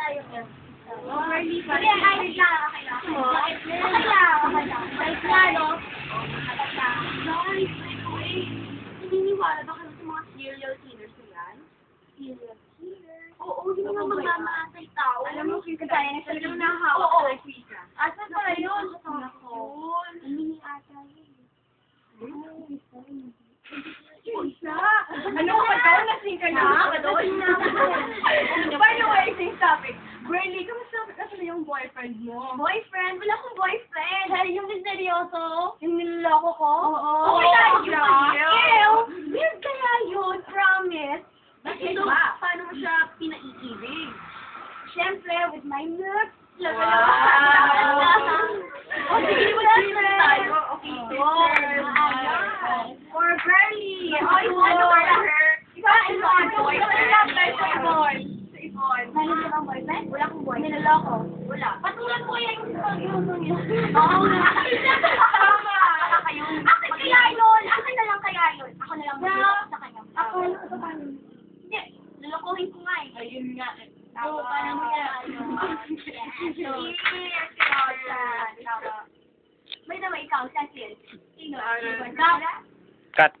tayo. Sige, ay, lang. Okay lang. Okay lang. Wait nga, no? Guys, naniniwala ba kayo sa mga serial killers na yan? Serial killers? Oo, yung mga magmamaatay tao. Alam mo, kagaya na sila yung nakahawak sa Africa. Asa ba yun? Yun. Hindi ata yun. Isa. Ano ka doon? Nasing ka na? By the way, same topic. Bradley, kamusta na yung boyfriend mo? Boyfriend? Wala akong boyfriend. Hey, yung misteryoso? Yung niloloko ko? Oo. Okay lang. Ew! Weird kaya yun, promise. Bakit ba? Paano mo siya pinaiibig? Siyempre, with my nuts. Wow! Okay, tayo. Okay, or Bradley. Oh, you want to her? Ikaw, Meron ka bang boyfriend? Wala akong boyfriend. Niloloko? Wala. Patulan mo yan yung pag-iuso niya. Oo nga. Tama. Akin kaya yun. Akin na lang kaya yun. Ako na lang mag-iuso sa kanya. Ako na lang sa kanya. Hindi. Lolokohin ko nga eh. Ayun nga eh. Oo, paano mo kaya yun? Yes, ikaw. May naman ikaw, Cecil. Sino? Cut.